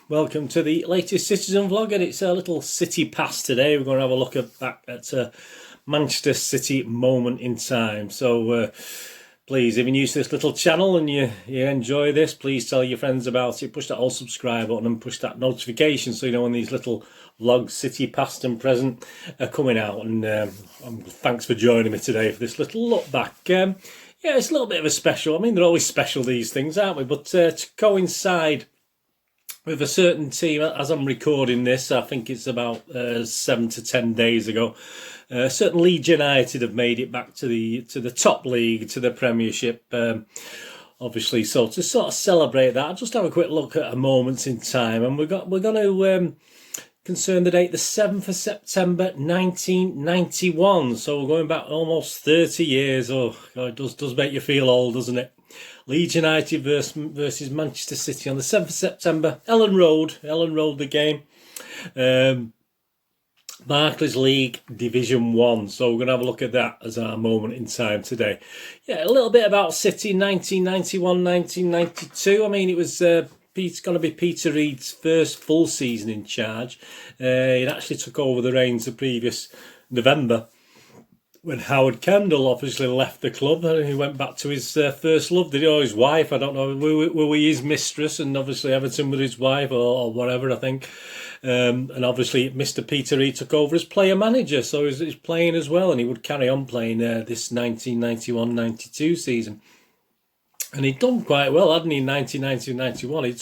welcome to the latest Citizen vlog, and it's a little City pass today. We're going to have a look back at a Manchester City moment in time. So please, if you're new to this little channel and you enjoy this, please tell your friends about it. Push that old subscribe button and push that notification so you know when these little vlogs, City past and present, are coming out. And thanks for joining me today for this little look back. Yeah, it's a little bit of a special. I mean, they're always special, these things, aren't we? But to coincide with a certain team, as I'm recording this, I think it's about 7 to 10 days ago, certain Leeds United have made it back to the top league, to the Premiership. Obviously, so to sort of celebrate that, I'll just have a quick look at a moment in time, and we're going to concern the date, the 7th of September 1991. So we're going back almost 30 years. Oh God, it does make you feel old, doesn't it? Leeds United versus Manchester City on the 7th of September. Ellen Road the game. Barclays League Division 1. So we're going to have a look at that as our moment in time today. Yeah, a little bit about City 1991, 1992. I mean, it was it's going to be Peter Reid's first full season in charge. He actually took over the reins the previous November when Howard Kendall obviously left the club. He went back to his first love, did he? Or his wife, I don't know. Were we his mistress? And obviously Everton with his wife or whatever, I think. And obviously Mr. Peter Reid took over as player manager, so he's playing as well, and he would carry on playing this 1991-92 season. And he'd done quite well, hadn't he, in 1990-91? He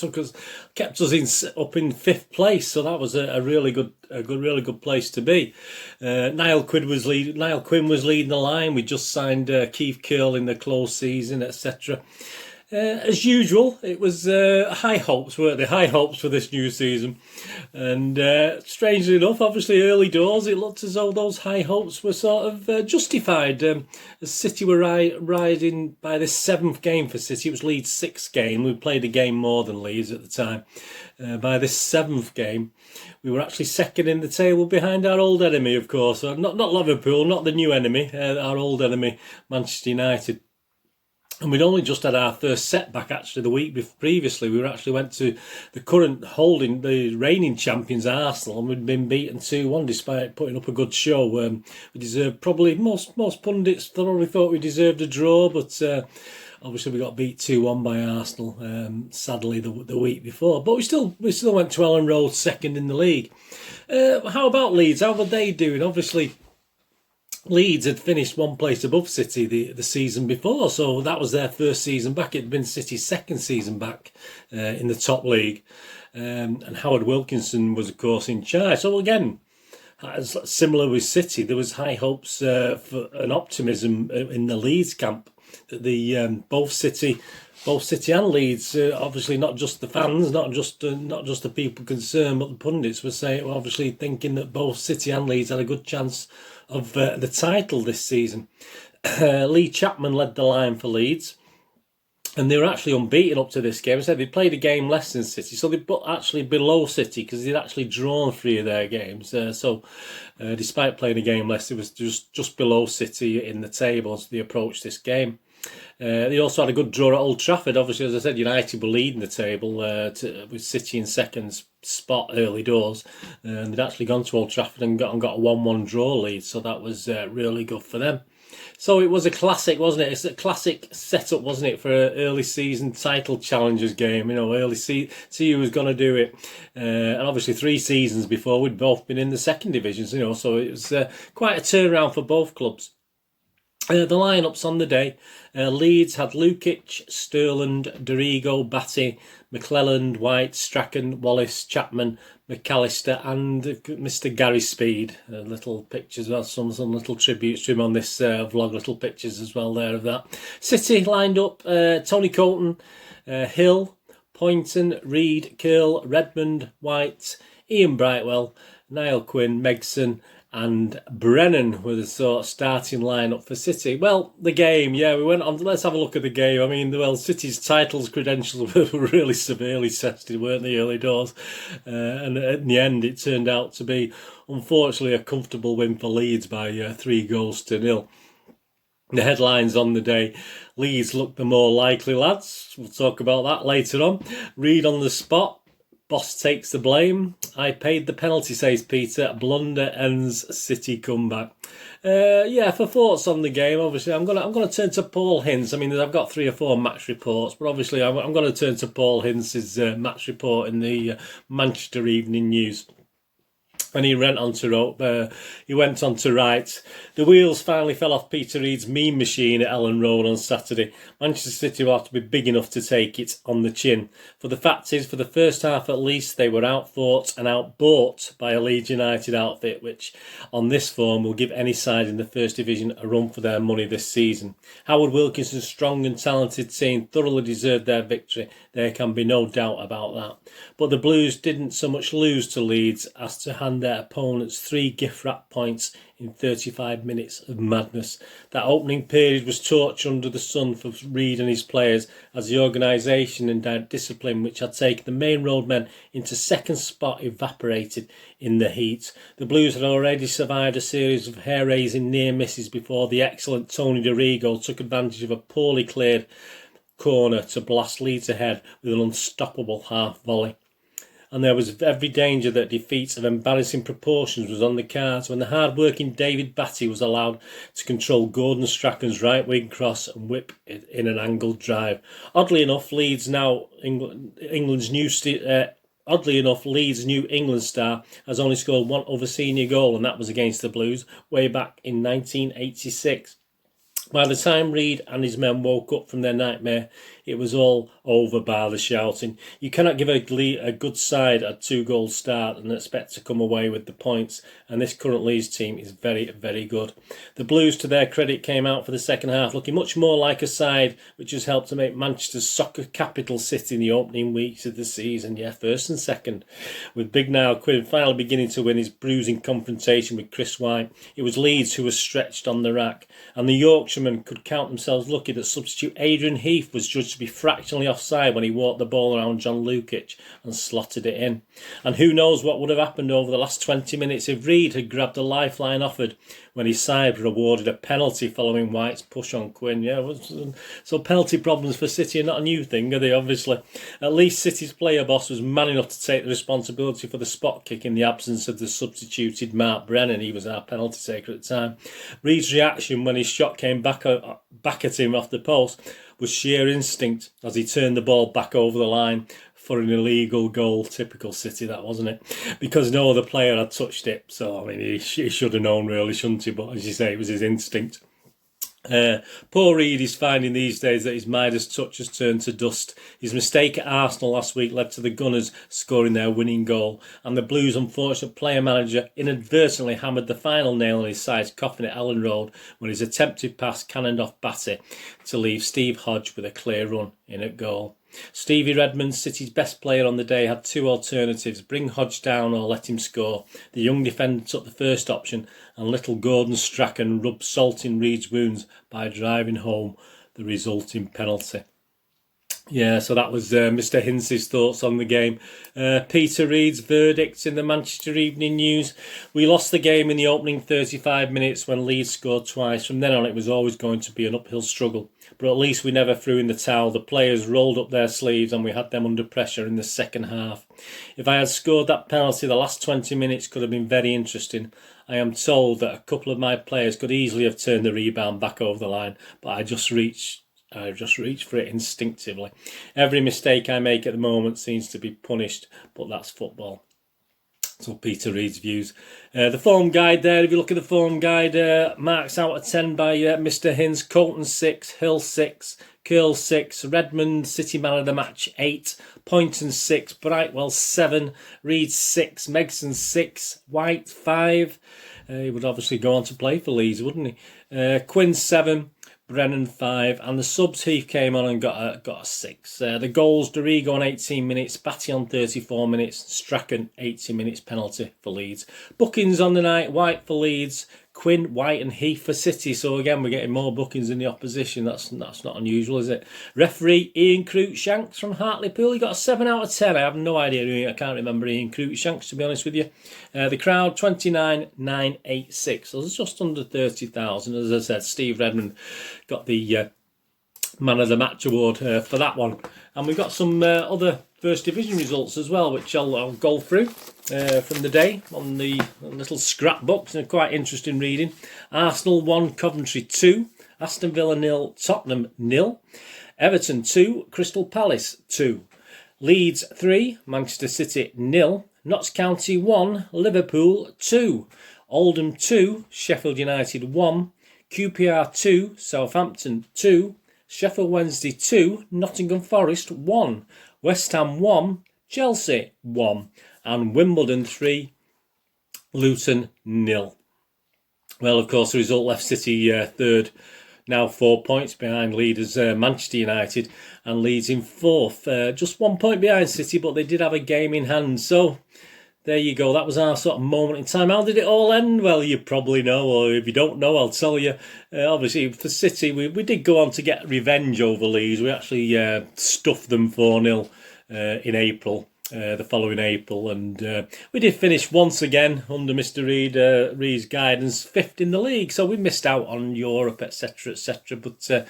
kept us up in 5th place, so that was a really good place to be. Niall Quinn was leading the line. We just signed Keith Curl in the close season, etc. As usual, it was high hopes, weren't they? High hopes for this new season. And strangely enough, obviously early doors, it looked as though those high hopes were sort of justified. As City were riding by the 7th game for City. It was Leeds' 6th game. We played a game more than Leeds at the time. By this 7th game, we were actually second in the table behind our old enemy, of course. Not Liverpool, not the new enemy, our old enemy, Manchester United. And we'd only just had our first setback actually the week previously. We actually went to the reigning champions Arsenal, and we'd been beaten 2-1 despite putting up a good show. We deserved, probably most pundits probably thought we deserved a draw, but obviously we got beat 2-1 by Arsenal, sadly the week before. But we still went to Ellen Road second in the league. How about Leeds? How were they doing? Obviously Leeds had finished one place above City the season before, so that was their first season back. It had been City's second season back in the top league, and Howard Wilkinson was, of course, in charge. So again, as similar with City, there was high hopes for an optimism in the Leeds camp that both City and Leeds, obviously not just the fans, not just the people concerned, but the pundits were obviously thinking that both City and Leeds had a good chance of the title this season. Lee Chapman led the line for Leeds, and they were actually unbeaten up to this game. I said they played a game less than City, so they actually below City because they'd actually drawn 3 of their games. So despite playing a game less, it was just below City in the table as they approached this game. They also had a good draw at Old Trafford. Obviously, as I said, United were leading the table with City in second spot early doors. And they'd actually gone to Old Trafford and got a 1-1 draw lead, so that was really good for them. So it was a classic, wasn't it? It's a classic setup, wasn't it, for an early season title challengers game. You know, early see who was going to do it. And obviously 3 seasons before, we'd both been in the second divisions, you know, so it was quite a turnaround for both clubs. The lineups on the day, Leeds had Lukic, Sterland, Dorigo, Batty, McClelland, White, Strachan, Wallace, Chapman, McAllister, and Mr. Gary Speed. Little pictures, well, some little tributes to him on this vlog, little pictures as well there of that. City lined up Tony Colton, Hill, Poynton, Reid, Curl, Redmond, White, Ian Brightwell, Niall Quinn, Megson, and Brennan were the sort of starting lineup for City. Well, the game, yeah, we went on. Let's have a look at the game. I mean, well, City's titles credentials were really severely tested, weren't they, early doors? And in the end, it turned out to be, unfortunately, a comfortable win for Leeds by 3-0. The headlines on the day: Leeds looked the more likely lads. We'll talk about that later on. Reid on the spot. Boss takes the blame. I paid the penalty, says Peter. Blunder ends City comeback. Yeah, for thoughts on the game, obviously, I'm gonna turn to Paul Hince. I mean, I've got 3 or 4 match reports, but obviously, I'm going to turn to Paul Hince's match report in the Manchester Evening News. And he went on to write, the wheels finally fell off Peter Reid's mean machine at Ellen Road on Saturday. Manchester City will have to be big enough to take it on the chin. For the fact is, for the first half at least, they were outthought and outbought by a Leeds United outfit, which on this form will give any side in the First Division a run for their money this season. Howard Wilkinson's strong and talented team thoroughly deserved their victory. There can be no doubt about that. But the Blues didn't so much lose to Leeds as to hand their opponents 3 gift-wrap points in 35 minutes of madness. That opening period was torture under the sun for Reid and his players, as the organisation and their discipline, which had taken the Main Road men into second spot, evaporated in the heat. The Blues had already survived a series of hair-raising near misses before the excellent Tony Dorigo took advantage of a poorly cleared corner to blast Leeds ahead with an unstoppable half volley. And there was every danger that defeat of embarrassing proportions was on the cards when the hard-working David Batty was allowed to control Gordon Strachan's right-wing cross and whip it in an angled drive. Oddly enough, Leeds' new England star has only scored 1 other senior goal, and that was against the Blues way back in 1986. By the time Reid and his men woke up from their nightmare, it was all over bar the shouting. You cannot give a good side a 2-goal start and expect to come away with the points, and this current Leeds team is very, very good. The Blues, to their credit, came out for the second half looking much more like a side which has helped to make Manchester's soccer capital sit in the opening weeks of the season, first and second. With Big Niall Quinn finally beginning to win his bruising confrontation with Chris White, it was Leeds who was stretched on the rack, and the Yorkshiremen could count themselves lucky that substitute Adrian Heath was judged to be fractionally offside when he walked the ball around John Lukic and slotted it in. And who knows what would have happened over the last 20 minutes if Reid had grabbed a lifeline offered when his side were awarded a penalty following White's push on Quinn. So penalty problems for City are not a new thing, are they? Obviously, at least City's player boss was man enough to take the responsibility for the spot kick in the absence of the substituted Mark Brennan. He was our penalty taker at the time. Reid's reaction when his shot came back at him off the post was sheer instinct as he turned the ball back over the line for an illegal goal. Typical City, that, wasn't it? Because no other player had touched it. So, I mean, he should have known, really, shouldn't he? But as you say, it was his instinct. Poor Reid is finding these days that his Midas touch has turned to dust. His mistake at Arsenal last week led to the Gunners scoring their winning goal, and the Blues' unfortunate player manager inadvertently hammered the final nail in his side's coffin at Ellen Road when his attempted pass cannoned off Batty to leave Steve Hodge with a clear run in at goal. Stevie Redmond, City's best player on the day, had 2 alternatives: bring Hodge down or let him score. The young defender took the first option, and little Gordon Strachan rubbed salt in Reid's wounds by driving home the resulting penalty. So that was Mr. Hince's thoughts on the game. Peter Reid's verdict in the Manchester Evening News. We lost the game in the opening 35 minutes when Leeds scored twice. From then on, it was always going to be an uphill struggle. But at least we never threw in the towel. The players rolled up their sleeves and we had them under pressure in the second half. If I had scored that penalty, the last 20 minutes could have been very interesting. I am told that a couple of my players could easily have turned the rebound back over the line, but I just reached for it instinctively. Every mistake I make at the moment seems to be punished, but that's football. So Peter Reid's views. The form guide there, if you look at the form guide, marks out of 10 by Mr. Hince. Colton 6, Hill 6, Curl 6, Redmond City Man of the Match 8, Poynton 6, Brightwell 7, Reid 6, Megson 6, White 5. He would obviously go on to play for Leeds, wouldn't he? Quinn 7, Brennan 5, and the subs Heath came on and got a 6. The goals: Dorigo on 18 minutes, Batty on 34 minutes, Strachan 80 minutes penalty for Leeds. Bookings on the night: White for Leeds, Quinn, White and Heath for City. So again, we're getting more bookings in the opposition. That's not unusual, is it? Referee Ian Cruikshanks from Hartlepool. He got a 7 out of 10. I have no idea. I can't remember Ian Cruikshanks, to be honest with you. The crowd 29,986. So it's just under 30,000. As I said, Steve Redmond got the Man of the Match award for that one. And we've got some other First Division results as well, which I'll go through from the day on the little scrapbooks, and quite interesting reading. Arsenal 1, Coventry 2, Aston Villa 0, Tottenham 0, Everton 2, Crystal Palace 2, Leeds 3, Manchester City 0, Notts County 1, Liverpool 2, Oldham 2, Sheffield United 1, QPR 2, Southampton 2, Sheffield Wednesday 2, Nottingham Forest 1, West Ham 1, Chelsea 1, and Wimbledon 3, Luton 0. Well, of course, the result left City third, now 4 points behind leaders Manchester United, and Leeds in fourth. Just 1 point behind City, but they did have a game in hand. So there you go. That was our sort of moment in time. How did it all end? Well, you probably know, or if you don't know, I'll tell you. Obviously, for City, we did go on to get revenge over Leeds. We actually stuffed them 4-0 in April, the following April. And we did finish once again under Mr. Reid's guidance, fifth in the league. So we missed out on Europe, etc., etc. But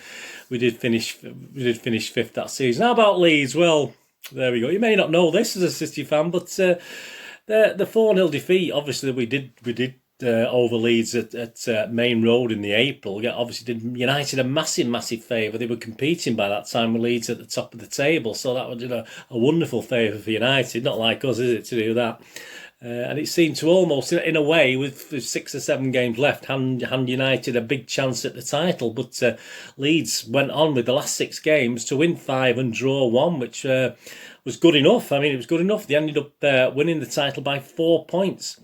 we did finish fifth that season. How about Leeds? Well, there we go. You may not know this as a City fan, but the 4-0 defeat, obviously, we did over Leeds at Main Road in the April. Obviously, did United a massive favour. They were competing by that time with Leeds at the top of the table, so that was a wonderful favour for United. Not like us, is it, to do that? And it seemed to almost, in a way, with 6 or 7 games left, hand United a big chance at the title. But Leeds went on with the last 6 games to win 5 and draw 1, which was good enough. I mean, it was good enough. They ended up winning the title by 4 points.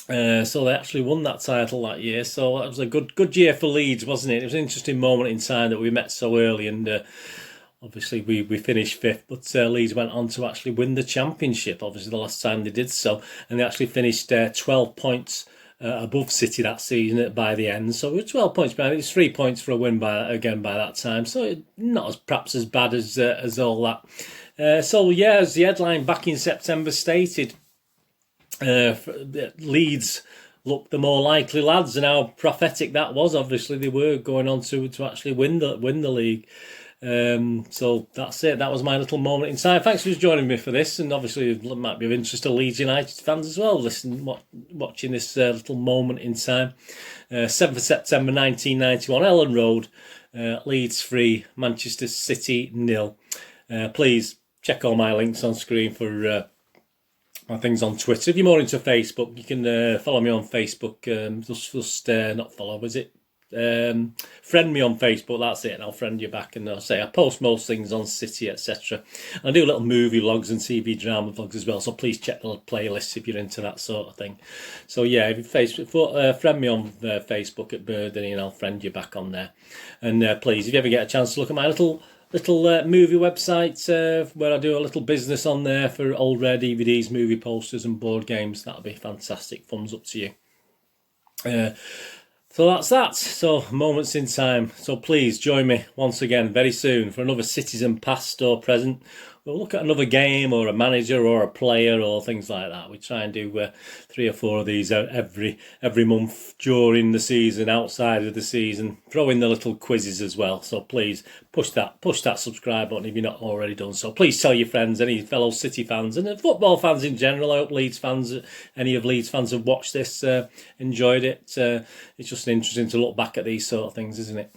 So they actually won that title that year. So that was a good year for Leeds, wasn't it? It was an interesting moment in time that we met so early, and obviously we finished fifth. But Leeds went on to actually win the championship, obviously the last time they did so. And they actually finished 12 points above City that season by the end. So we were 12 points behind. It was 3 points for a win by that time. So not perhaps as bad as all that. So yeah, as the headline back in September stated, Leeds looked the more likely lads, and how prophetic that was. Obviously, they were going on to actually win the league. So that's it. That was my little moment in time. Thanks for joining me for this, and obviously it might be of interest to Leeds United fans as well. Watching this little moment in time. 7th of September 1991, Ellen Road, Leeds 3, Manchester City 0. Please check all my links on screen for my things on Twitter. If you're more into Facebook, you can follow me on Facebook. Just not follow, is it? Friend me on Facebook, that's it, and I'll friend you back. And I'll say I post most things on City, etc. I do little movie vlogs and TV drama vlogs as well, so please check the playlists if you're into that sort of thing. So yeah, if you friend me on Facebook at Birdie, and I'll friend you back on there. And please, if you ever get a chance to look at my little movie website where I do a little business on there for old rare DVDs, movie posters and board games, that'll be fantastic. Thumbs up to you. So that's that. So moments in time. So please join me once again very soon for another Citizen past or present. We'll look at another game or a manager or a player or things like that. We try and do 3 or 4 of these every month during the season, outside of the season. Throw in the little quizzes as well. So please push that subscribe button if you're not already done so. Please tell your friends, any fellow City fans and football fans in general. I hope Leeds fans, any of Leeds fans have watched this, enjoyed it. It's just interesting to look back at these sort of things, isn't it?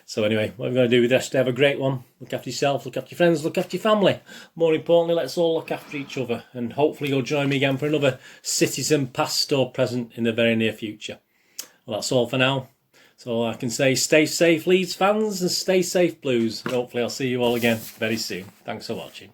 So anyway, what we're going to do with this, to have a great one. Look after yourself, look after your friends, look after your family. More importantly, let's all look after each other. And hopefully you'll join me again for another Citizen past or present in the very near future. Well, that's all for now. So I can say stay safe, Leeds fans, and stay safe, Blues. And hopefully I'll see you all again very soon. Thanks for watching.